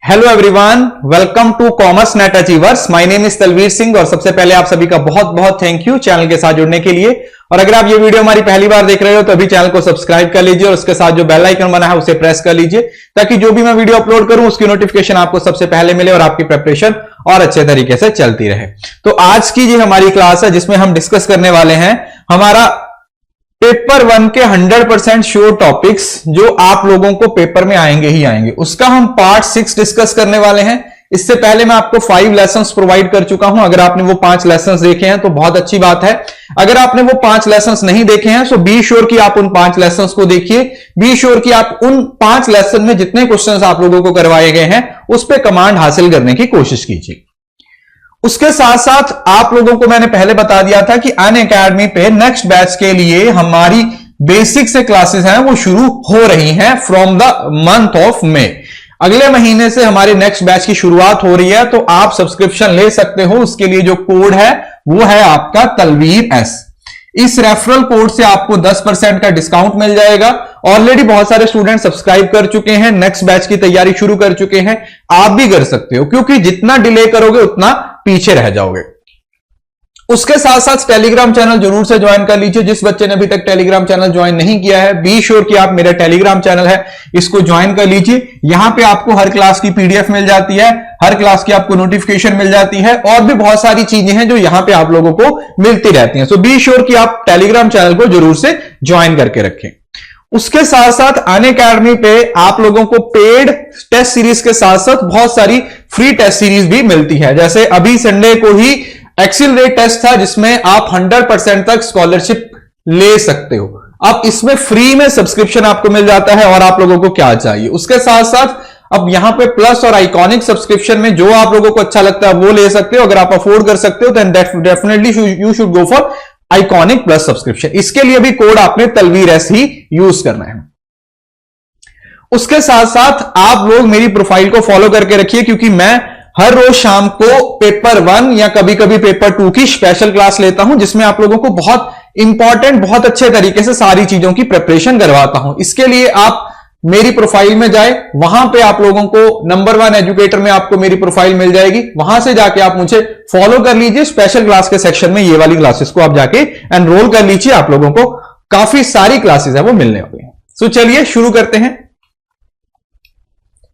Hello everyone, welcome to Commerce Net Achievers. My name is Talveer Singh और सबसे पहले आप सभी का बहुत बहुत थैंक यू चैनल के साथ जुड़ने के लिए। और अगर आप ये वीडियो हमारी पहली बार देख रहे हो तो अभी चैनल को सब्सक्राइब कर लीजिए और उसके साथ जो बेल आइकन बना है उसे प्रेस कर लीजिए ताकि जो भी मैं वीडियो अपलोड करूं उसकी नोटिफिकेशन आपको सबसे पहले मिले और आपकी प्रिपरेशन और अच्छे तरीके से चलती रहे। तो आज की जी हमारी क्लास है जिसमें हम डिस्कस करने वाले हैं हमारा पेपर 1 के 100% श्योर टॉपिक्स जो आप लोगों को पेपर में आएंगे ही आएंगे, उसका हम पार्ट 6 डिस्कस करने वाले हैं। इससे पहले मैं आपको 5 लेसन्स प्रोवाइड कर चुका हूं। अगर आपने वो 5 लेसन्स देखे हैं तो बहुत अच्छी बात है। अगर आपने वो 5 लेसन्स नहीं देखे हैं तो बी श्योर कि आप उन 5 लेसन्स को देखिए। बी श्योर कि आप उन 5 लेसन में जितने क्वेश्चंस आप लोगों को करवाए गए हैं उस पर कमांड हासिल करने की कोशिश कीजिए। उसके साथ साथ आप लोगों को मैंने पहले बता दिया था कि अनअकैडमी पे नेक्स्ट बैच के लिए हमारी बेसिक से क्लासेस हैं वो शुरू हो रही हैं from the month of May. अगले महीने से हमारे नेक्स्ट बैच की शुरुआत हो रही है, तो आप सब्सक्रिप्शन ले सकते हो। उसके लिए जो कोड है वो है आपका तलवीर एस। इस रेफरल कोड से आपको 10% का डिस्काउंट मिल जाएगा। ऑलरेडी बहुत सारे स्टूडेंट सब्सक्राइब कर चुके हैं, नेक्स्ट बैच की तैयारी शुरू कर चुके हैं। आप भी कर सकते हो क्योंकि जितना डिले करोगे उतना पीछे रह जाओगे। उसके साथ साथ टेलीग्राम चैनल जरूर से ज्वाइन कर लीजिए। जिस बच्चे ने अभी तक टेलीग्राम चैनल ज्वाइन नहीं किया है, बी श्योर कि आप मेरा टेलीग्राम चैनल है इसको ज्वाइन कर लीजिए। यहां पे आपको हर क्लास की पीडीएफ मिल जाती है, हर क्लास की आपको नोटिफिकेशन मिल जाती है और भी बहुत सारी चीजें हैं जो यहां पे आप लोगों को मिलती रहती हैं। सो बी श्योर कि आप टेलीग्राम चैनल को जरूर से ज्वाइन करके रखें। उसके साथ साथ अनअकैडमी पे आप लोगों को पेड टेस्ट सीरीज के साथ साथ बहुत सारी फ्री टेस्ट सीरीज भी मिलती है। जैसे अभी संडे को ही एक्सीलरेट टेस्ट था जिसमें आप 100% तक स्कॉलरशिप ले सकते हो। अब इसमें फ्री में सब्सक्रिप्शन आपको मिल जाता है और आप लोगों को क्या चाहिए। उसके साथ साथ अब यहां पे प्लस और आइकॉनिक सब्सक्रिप्शन में जो आप लोगों को अच्छा लगता है वो ले सकते हो। अगर आप अफोर्ड कर सकते हो then definitely you should go for iconic plus subscription. इसके लिए भी कोड आपने तलवीर एस ही यूज करना है। उसके साथ साथ आप लोग मेरी प्रोफाइल को फॉलो करके रखिए क्योंकि मैं हर रोज शाम को पेपर 1 या कभी कभी पेपर 2 की स्पेशल क्लास लेता हूं जिसमें आप लोगों को बहुत इंपॉर्टेंट बहुत अच्छे तरीके से सारी चीजों की प्रिपरेशन करवाता हूं। इसके लिए आप मेरी प्रोफाइल में जाए, वहां पे आप लोगों को नंबर 1 एजुकेटर में आपको मेरी प्रोफाइल मिल जाएगी। वहां से जाके आप मुझे फॉलो कर लीजिए। स्पेशल क्लास के सेक्शन में ये वाली क्लासेस को आप जाके एनरोल कर लीजिए। आप लोगों को काफी सारी क्लासेस है वो मिलने वाली हैं। सो चलिए शुरू करते हैं।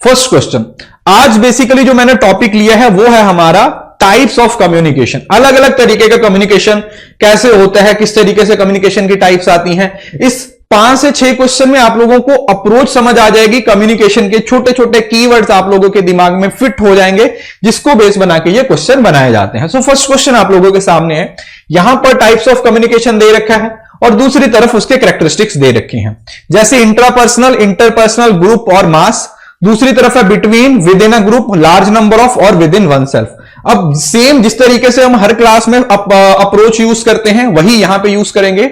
फर्स्ट क्वेश्चन, आज बेसिकली जो मैंने टॉपिक लिया है वो है हमारा टाइप्स ऑफ कम्युनिकेशन। अलग अलग तरीके का कम्युनिकेशन कैसे होता है, किस तरीके से कम्युनिकेशन की टाइप्स आती हैं। इस 5 से 6 क्वेश्चन में आप लोगों को अप्रोच समझ आ जाएगी। कम्युनिकेशन के छोटे छोटे कीवर्ड्स आप लोगों के दिमाग में फिट हो जाएंगे जिसको बेस बना के ये क्वेश्चन बनाए जाते हैं। सो फर्स्ट क्वेश्चन आप लोगों के सामने है। यहां पर टाइप्स ऑफ कम्युनिकेशन दे रखा है और दूसरी तरफ उसके कैरेक्टरिस्टिक्स दे रखे हैं। जैसे इंट्रापर्सनल, इंटरपर्सनल, ग्रुप और मास। दूसरी तरफ है between, with in a group, large number of और विद इन वन सेल्फ। अब सेम जिस तरीके से हम हर क्लास में अप्रोच यूज करते हैं वही यहां पे यूज करेंगे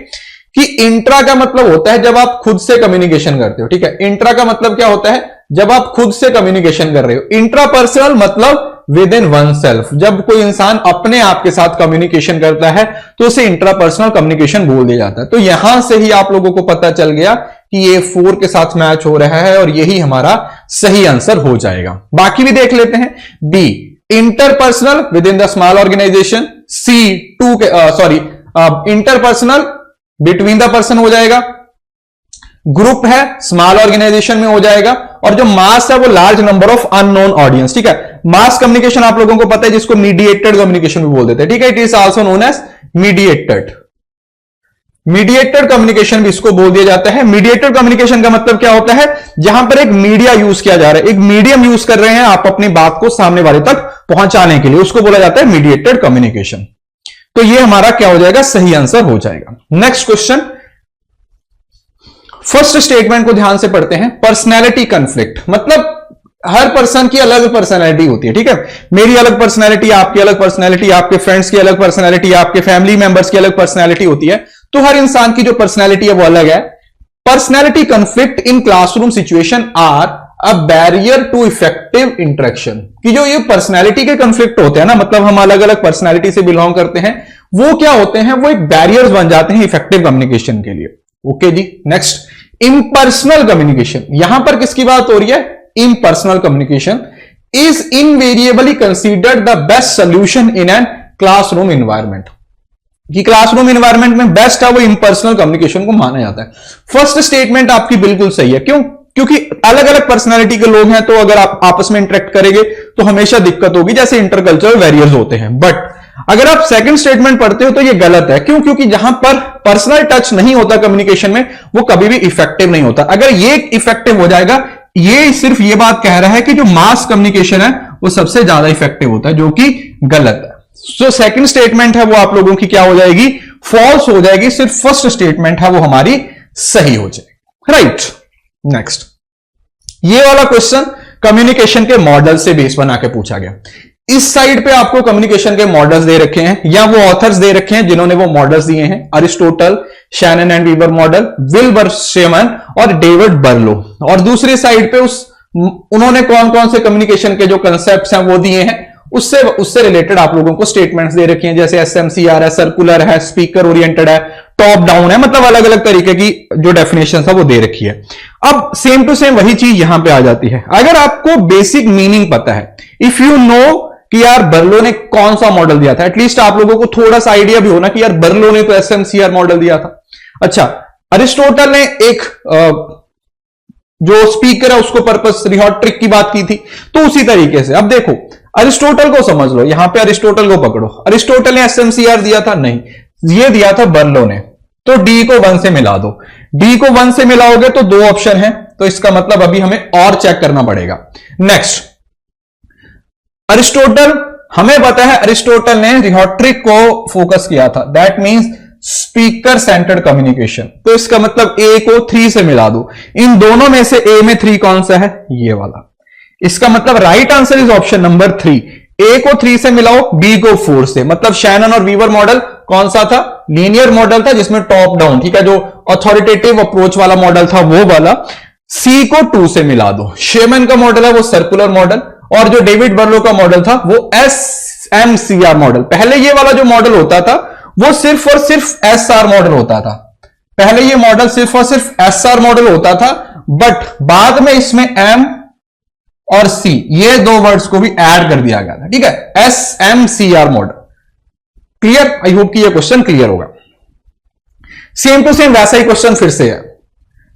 कि इंट्रा का मतलब होता है जब आप खुद से कम्युनिकेशन करते हो। ठीक है, इंट्रा का मतलब क्या होता है जब आप खुद से कम्युनिकेशन कर रहे हो। इंट्रापर्सनल मतलब विद इन वन सेल्फ, जब कोई इंसान अपने आप के साथ कम्युनिकेशन करता है तो उसे इंट्रापर्सनल कम्युनिकेशन बोल दिया जाता है। तो यहां से ही आप लोगों को पता चल गया कि ये 4 के साथ मैच हो रहा है और यही हमारा सही आंसर हो जाएगा। बाकी भी देख लेते हैं। B, interpersonal within the small organisation. C, interpersonal between the person हो जाएगा। ग्रुप है स्मॉल ऑर्गेनाइजेशन में हो जाएगा। और जो मास है वो large number of unknown audience. ठीक है, मास कम्युनिकेशन आप लोगों को पता है जिसको मीडिएटेड कम्युनिकेशन भी बोल देते हैं। ठीक है, it is also known as mediated. Mediated communication भी इसको बोल दिया जाता है। मीडिएटेड कम्युनिकेशन का मतलब क्या होता है, जहां पर एक मीडिया यूज किया जा रहा है, एक मीडियम यूज कर रहे हैं आप अपनी बात को सामने वाले तक पहुंचाने के लिए, उसको बोला जाता है मीडिएटेड कम्युनिकेशन। तो ये हमारा क्या हो जाएगा, सही आंसर हो जाएगा। नेक्स्ट क्वेश्चन, फर्स्ट स्टेटमेंट को ध्यान से पढ़ते हैं। पर्सनैलिटी कन्फ्लिक्ट मतलब हर पर्सन की अलग पर्सनैलिटी होती है। ठीक है, मेरी अलग पर्सनैलिटी, आपकी अलग पर्सनैलिटी, आपके फ्रेंड्स की अलग पर्सनैलिटी, आपके फैमिली मेंबर्स की अलग पर्सनैलिटी होती है। तो हर इंसान की जो पर्सनैलिटी है वो अलग है। Personality conflict in classroom situation are a barrier to effective interaction. कि जो ये पर्सनैलिटी के कन्फ्लिक्ट होते हैं ना, मतलब हम अलग अलग पर्सनैलिटी से बिलोंग करते हैं, वो क्या होते हैं, वो एक बैरियर्स बन जाते हैं इफेक्टिव कम्युनिकेशन के लिए। ओके जी, नेक्स्ट इम्पर्सनल कम्युनिकेशन। यहां पर किसकी बात हो रही है, impersonal communication. Is invariably considered the best solution in an classroom environment. कि क्लासरूम इन्वायरमेंट में बेस्ट है वो इम्पर्सनल कम्युनिकेशन को माना जाता है। फर्स्ट स्टेटमेंट आपकी बिल्कुल सही है। क्यों? क्योंकि अलग अलग पर्सनालिटी के लोग हैं, तो अगर आप आपस में इंटरेक्ट करेंगे तो हमेशा दिक्कत होगी, जैसे इंटरकल्चरल बैरियर्स होते हैं। बट अगर आप सेकंड स्टेटमेंट पढ़ते हो तो ये गलत है। क्यों? क्योंकि जहां पर पर्सनल टच नहीं होता कम्युनिकेशन में, वो कभी भी इफेक्टिव नहीं होता। अगर ये इफेक्टिव हो जाएगा, ये सिर्फ ये बात कह रहा है कि जो मास कम्युनिकेशन है वो सबसे ज्यादा इफेक्टिव होता है, जो कि गलत है। सो सेकंड स्टेटमेंट है वो आप लोगों की क्या हो जाएगी? फॉल्स हो जाएगी। सिर्फ फर्स्ट स्टेटमेंट है वो हमारी सही हो जाएगी। Right, next. ये वाला क्वेश्चन कम्युनिकेशन के मॉडल से बेस बना के पूछा गया। इस साइड पे आपको कम्युनिकेशन के मॉडल्स दे रखे हैं, या वो ऑथर्स दे रखे हैं जिन्होंने वो मॉडल्स दिए हैं। Aristotle, Shannon and Weaver model, Wilbur Schramm और डेविड बर्लो। और दूसरी साइड पे उन्होंने कौन कौन से कम्युनिकेशन के जो कंसेप्ट्स हैं वो दिए हैं, उससे रिलेटेड आप लोगों को स्टेटमेंट्स दे रखी हैं। जैसे एसएमसीआर है, सर्कुलर है, स्पीकर ओरिएंटेड है, टॉप डाउन है, मतलब अलग अलग तरीके की जो डेफिनेशन है वो दे रखी है। अब सेम टू सेम वही चीज यहां पे आ जाती है। अगर आपको बेसिक मीनिंग पता है, इफ यू नो कि यार बर्लो ने कौन सा मॉडल दिया था, एटलीस्ट आप लोगों को थोड़ा सा आइडिया भी होना कि यार बर्लो ने तो एसएमसीआर मॉडल दिया था। अच्छा, अरिस्टोटल ने एक जो स्पीकर है उसको पर्पस रिहॉट्रिक की बात की थी, तो उसी तरीके से अब देखो अरिस्टोटल को समझ लो, यहां पे अरिस्टोटल को पकड़ो। अरिस्टोटल ने एसएमसीआर दिया था? नहीं, ये दिया था बर्लो ने। तो डी को 1 से मिला दो। डी को 1 से मिलाओगे तो 2 ऑप्शन है, तो इसका मतलब अभी हमें और चेक करना पड़ेगा। नेक्स्ट, अरिस्टोटल, हमें पता है अरिस्टोटल ने रिहॉट्रिक को फोकस किया था, that means speaker centred communication. तो इसका मतलब ए को 3 से मिला दो। इन दोनों में से ए में 3 कौन सा है? ये वाला। इसका मतलब right answer is option number 3। ए को 3 से मिलाओ, बी को 4 से। मतलब शैनन और वीवर मॉडल कौन सा था? लीनियर मॉडल था, जिसमें टॉप डाउन, ठीक है, जो अथॉरिटेटिव अप्रोच वाला मॉडल था वो वाला। सी को 2 से मिला दो। शेमन का मॉडल है वो सर्कुलर मॉडल, और जो डेविड बर्लो का मॉडल था वो एसएमसीआर मॉडल। पहले ये वाला जो मॉडल होता था वो सिर्फ और सिर्फ एसआर मॉडल होता था। पहले ये मॉडल सिर्फ और सिर्फ एसआर मॉडल होता था, बट बाद में इसमें एम और सी, ये 2 वर्ड्स को भी ऐड कर दिया गया था। ठीक है, एसएमसीआर मॉडल। क्लियर? आई होप कि ये क्वेश्चन क्लियर होगा। सेम टू सेम वैसा ही क्वेश्चन फिर से है।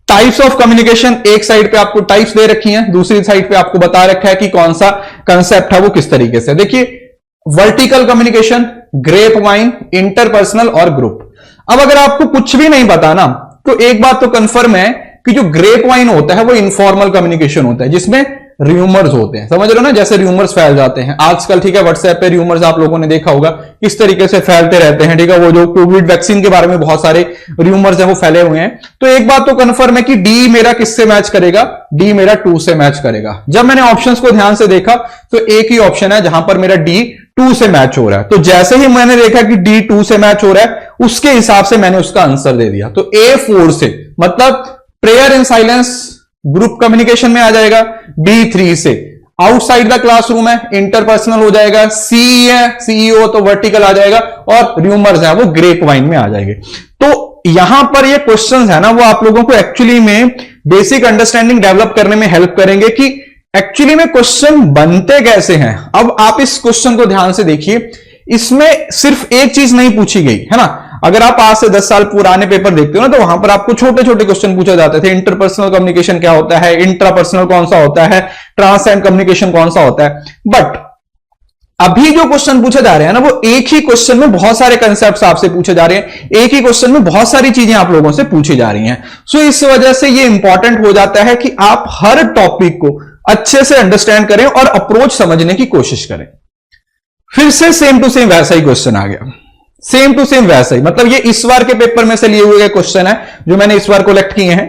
टाइप्स ऑफ कम्युनिकेशन, एक साइड पे आपको टाइप्स दे रखी हैं, दूसरी साइड पे आपको बता रखा है कि कौन सा कंसेप्ट है वो किस तरीके से। देखिए, vertical communication, grapevine, interpersonal और ग्रुप। अब अगर आपको कुछ भी नहीं पता ना, तो एक बात तो कंफर्म है कि जो ग्रेप वाइन होता है वो इनफॉर्मल कम्युनिकेशन होता है, जिसमें र्यूमर्स होते हैं। समझ रहे हो ना, जैसे र्यूमर्स फैल जाते हैं आजकल। ठीक है, व्हाट्सएप पे र्यूमर्स आप लोगों ने देखा होगा किस तरीके से फैलते रहते हैं। ठीक है, वो जो कोविड वैक्सीन के बारे में बहुत सारे र्यूमर्स हैं वो फैले हुए हैं। तो एक बात तो कंफर्म है कि डी मेरा किससे मैच करेगा? डी मेरा 2 से मैच करेगा। जब मैंने ऑप्शंस को ध्यान से देखा तो एक ही ऑप्शन है जहां पर मेरा डी 2 से मैच हो रहा है। तो जैसे ही मैंने देखा कि डी 2 से मैच हो रहा है, उसके हिसाब से मैंने उसका आंसर दे दिया। तो ए 4 से, मतलब prayer in silence group communication में आ जाएगा। बी 3 से आउटसाइड द क्लासरूम है, इंटरपर्सनल हो जाएगा। सी है, सीईओ तो वर्टिकल आ जाएगा, और र्यूमर्स है वो ग्रेप वाइन में आ जाएंगे। तो यहां पर ये क्वेश्चंस है ना, वो आप लोगों को एक्चुअली में बेसिक अंडरस्टैंडिंग डेवलप करने में हेल्प करेंगे कि एक्चुअली में क्वेश्चन बनते कैसे हैं। अब आप इस क्वेश्चन को ध्यान से देखिए, इसमें सिर्फ एक चीज नहीं पूछी गई है ना। अगर आप आज से 10 साल पुराने पेपर देखते हो ना, तो वहां पर आपको छोटे छोटे क्वेश्चन पूछे जाते थे। इंटरपर्सनल कम्युनिकेशन क्या होता है, इंट्रापर्सनल कौन सा होता है, ट्रांसएंड कम्युनिकेशन कौन सा होता है। बट अभी जो क्वेश्चन पूछे जा रहे हैं ना, वो एक ही क्वेश्चन में बहुत सारे कंसेप्ट्स आपसे पूछे जा रहे हैं, एक ही क्वेश्चन में बहुत सारी चीजें आप लोगों से पूछी जा रही हैं। सो इस वजह से ये इंपॉर्टेंट हो जाता है कि आप हर टॉपिक को अच्छे से अंडरस्टैंड करें और अप्रोच समझने की कोशिश करें। फिर से सेम टू सेम वैसा ही क्वेश्चन आ गया, सेम टू सेम वैसा ही। मतलब ये इस बार के पेपर में से लिए हुए क्वेश्चन है जो मैंने इस बार कलेक्ट किए हैं।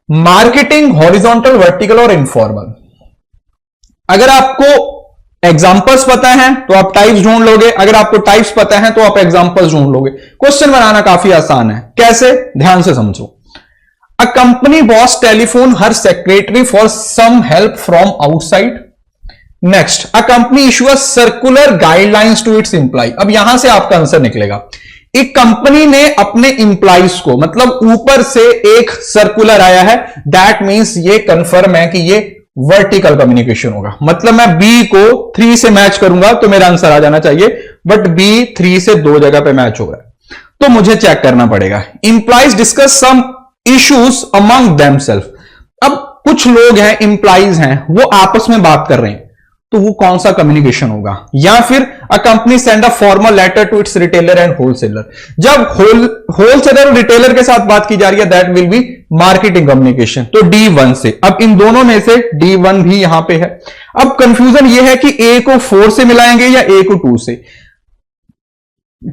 मार्केटिंग हॉरिजॉन्टल, वर्टिकल और इनफॉर्मल। अगर आपको एग्जांपल्स पता है तो आप टाइप्स ढूंढ लोगे, अगर आपको टाइप्स पता है तो आप एग्जांपल्स ढूंढ लोगे। क्वेश्चन बनाना काफी आसान है। कैसे? ध्यान से समझो। A company boss telephone her secretary for some help from outside. Next, a company issue a circular guidelines to its employ. अब यहां से आपका आंसर निकलेगा। एक कंपनी ने अपने इंप्लॉइज को, मतलब ऊपर से एक सर्कुलर आया है, दैट मींस ये कंफर्म है कि ये वर्टिकल कम्युनिकेशन होगा। मतलब मैं बी को 3 से मैच करूंगा तो मेरा आंसर आ जाना चाहिए, बट बी 3 से 2 जगह पे मैच हो रहा है, तो मुझे चेक करना पड़ेगा। Employees discuss some issues among themself. अब कुछ लोग हैं, इंप्लाइज हैं, वो आपस में बात कर रहे हैं, तो वो कौन सा कम्युनिकेशन होगा? या फिर a company send a formal letter to its retailer and wholesaler. जब होलसेलर और रिटेलर के साथ बात की जा रही है, that will be marketing communication. तो D1 से, अब इन दोनों में से D1 भी यहां पे है। अब कंफ्यूजन ये है कि A को 4 से मिलाएंगे या A को 2 से।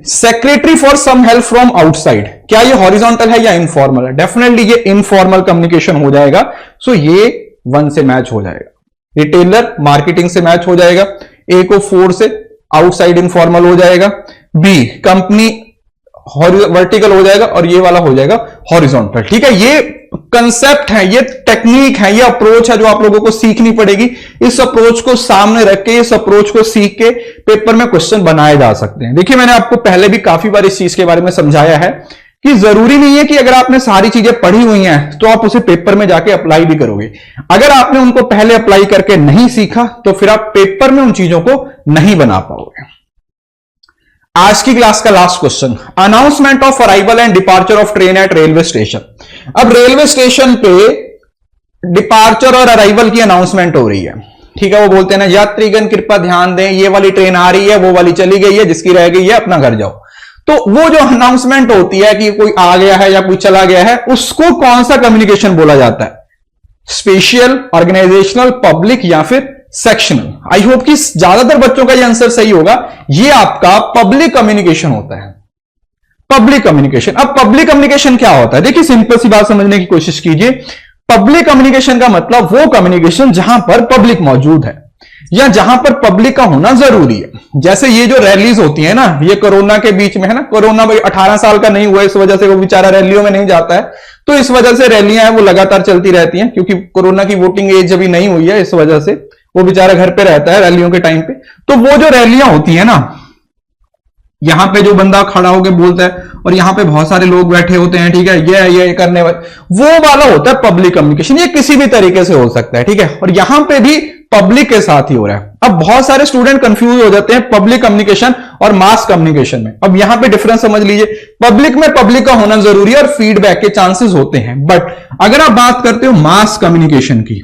Secretary for some help from outside, क्या ये हॉरिजॉन्टल है या इनफॉर्मल है? डेफिनेटली ये इनफॉर्मल कम्युनिकेशन हो जाएगा, सो ये 1 से मैच हो जाएगा। रिटेलर मार्केटिंग से मैच हो जाएगा, ए को 4 से, आउटसाइड इनफॉर्मल हो जाएगा, बी कंपनी वर्टिकल हो जाएगा और ये वाला हो जाएगा हॉरिजॉन्टल। ठीक है, ये कंसेप्ट है, ये टेक्निक है, ये अप्रोच है जो आप लोगों को सीखनी पड़ेगी। इस अप्रोच को सामने रख के, इस अप्रोच को सीख के पेपर में क्वेश्चन बनाए जा सकते हैं। देखिए, मैंने आपको पहले भी काफी बार इस चीज के बारे में समझाया है कि जरूरी नहीं है कि अगर आपने सारी चीजें पढ़ी हुई हैं तो आप उसे पेपर में जाके अप्लाई भी करोगे। अगर आपने उनको पहले अप्लाई करके नहीं सीखा तो फिर आप पेपर में उन चीजों को नहीं बना पाओगे। आज की क्लास का last question, announcement of arrival and departure of train eight railway station. अब रेलवे स्टेशन पे डिपार्चर और अराइवल की अनाउंसमेंट हो रही है। ठीक है, वो बोलते हैं ना, यात्रीगण कृपया ध्यान दें, ये वाली ट्रेन आ रही है, वो वाली चली गई है, जिसकी रह गई है अपना घर जाओ। तो वो जो अनाउंसमेंट होती है कि कोई आ गया है या कोई चला गया है, उसको कौन सा कम्युनिकेशन बोला जाता है? स्पेशल, ऑर्गेनाइजेशनल, पब्लिक या फिर सेक्शनल? आई होप कि ज्यादातर बच्चों का ये आंसर सही होगा। ये आपका पब्लिक कम्युनिकेशन होता है, पब्लिक कम्युनिकेशन। अब पब्लिक कम्युनिकेशन क्या होता है? देखिए, सिंपल सी बात समझने की कोशिश कीजिए। पब्लिक कम्युनिकेशन का मतलब वो कम्युनिकेशन जहां पर पब्लिक मौजूद है या जहां पर पब्लिक का होना जरूरी है। जैसे ये जो रैलीज होती है ना, ये कोरोना के बीच में है ना, कोरोना भाई 18 साल का नहीं हुआ, इस वजह से वो बेचारा रैलियों में नहीं जाता है, तो इस वजह से रैलियां हैं वो लगातार चलती रहती हैं, क्योंकि कोरोना की वोटिंग एज अभी नहीं हुई है, इस वजह से वो बेचारा घर पे रहता है रैलियों के टाइम पे। तो वो जो रैलियां होती है ना, यहां पे जो बंदा खड़ा होकर बोलता है और यहां पे बहुत सारे लोग बैठे होते हैं, ठीक है, ये करने वाले, वो वाला होता है पब्लिक कम्युनिकेशन। ये किसी भी तरीके से हो सकता है, ठीक है, और यहां पे भी पब्लिक के साथ ही हो रहा है। अब बहुत सारे स्टूडेंट कंफ्यूज हो जाते हैं पब्लिक कम्युनिकेशन और मास कम्युनिकेशन में। अब यहां पे डिफरेंस समझ लीजिए, पब्लिक में पब्लिक का होना जरूरी है और फीडबैक के चांसेस होते हैं, बट अगर आप बात करते हो मास कम्युनिकेशन की,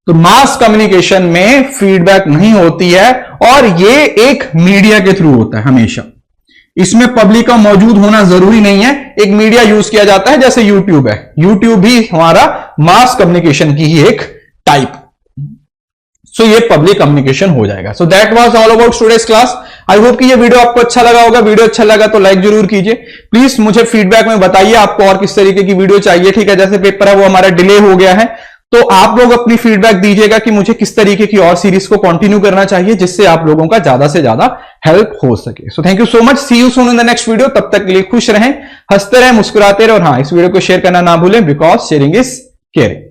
तो मास कम्युनिकेशन में फीडबैक नहीं होती है और ये एक मीडिया के थ्रू होता है हमेशा। इसमें पब्लिक का मौजूद होना जरूरी नहीं है, एक मीडिया यूज किया जाता है, जैसे यूट्यूब है। यूट्यूब भी हमारा मास कम्युनिकेशन की ही एक टाइप। सो ये पब्लिक कम्युनिकेशन हो जाएगा। So that was all about today's class. I hope कि ये वीडियो आपको अच्छा लगा होगा। वीडियो अच्छा लगा तो लाइक जरूर कीजिए। प्लीज मुझे फीडबैक में बताइए आपको और किस तरीके की वीडियो चाहिए। ठीक है, जैसे पेपर है वो हमारा डिले हो गया है, तो आप लोग अपनी फीडबैक दीजिएगा कि मुझे किस तरीके की और सीरीज को कंटिन्यू करना चाहिए, जिससे आप लोगों का ज्यादा से ज्यादा हेल्प हो सके। So thank you so much, see you soon in the next video. तब तक के लिए खुश रहें, हंसते रहें, मुस्कुराते रहें, और हाँ, इस वीडियो को शेयर करना ना भूलें, बिकॉज शेयरिंग इज केयरिंग।